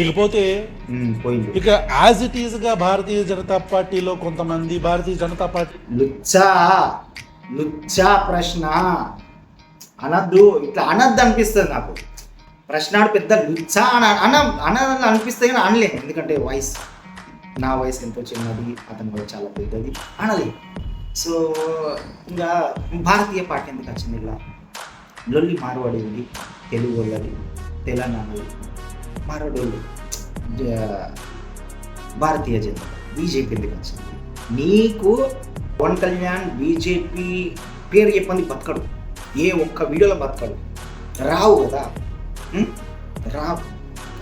ఇకపోతే పోయింది. ఇక యాజ్ ఇట్ ఈజ్ గా భారతీయ జనతా పార్టీలో కొంతమంది భారతీయ జనతా పార్టీ లుచ్చా ప్రశ్న అనద్దు, ఇట్లా అనద్దు అనిపిస్తుంది నాకు. ప్రశ్న పెద్ద లుచ్చా అని అనిపిస్తే కానీ అనలేము, ఎందుకంటే నా వయసు ఎంతో చిన్నది, అతని వయసు చాలా పెద్దది, అనలేదు. సో ఇంకా భారతీయ పార్టీ ఎందుకు వచ్చింది? ఇలా లొల్లి మార్వాడి ఉంది, తెలుగు వాళ్ళది, తెలంగాణది, మార్వాడోళ్ళు భారతీయ జనతా బీజేపీ ఎందుకు వచ్చింది? నీకు పవన్ కళ్యాణ్ బీజేపీ పేరు చెప్పండి బతకడు, ఏ ఒక్క వీడియోలో బతకడు, రావు కదా, రావు.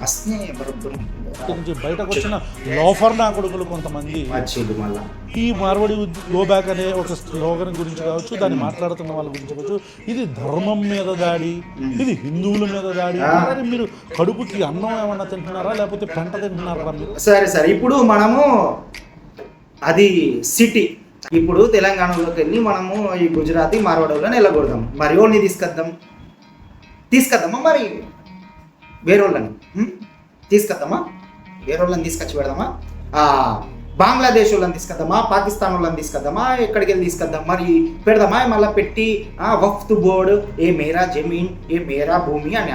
అసలే బరబ్బర్ నుంచి బయటకు వచ్చిన లోఫర్ నా కొడుకులు కొంతమంది వచ్చేది మళ్ళా ఈ మార్వడి గో బ్యాక్ అనే ఒక స్లోగన్ గురించి కావచ్చు, దాన్ని మాట్లాడుతున్న వాళ్ళ గురించి కావచ్చు, ఇది ధర్మం మీద దాడి, ఇది హిందువుల మీద దాడి. మీరు కడుపుకి అన్నం ఏమన్నా తింటున్నారా లేకపోతే పెంట తింటున్నారా మీరు? సరే ఇప్పుడు మనము అది సిటీ, ఇప్పుడు తెలంగాణలోకి వెళ్ళి మనము ఈ గుజరాతీ మార్వాడోళ్ళని వెళ్ళకూడదాం, మరి వాళ్ళని తీసుకొద్దామా మరి వేరే వాళ్ళని తీసుకొద్దామా, వేరే వాళ్ళని తీసుకొచ్చి పెడదామా, బంగ్లాదేశ్ వాళ్ళని తీసుకొద్దామా, పాకిస్తాన్ వాళ్ళని తీసుకొద్దామా, ఎక్కడికి వెళ్ళి తీసుకొద్దాం మరి పెడదామా, మళ్ళీ పెట్టి వక్ఫ్ బోర్డు ఏ మేరా జమీన్ ఏ మేరా భూమి అని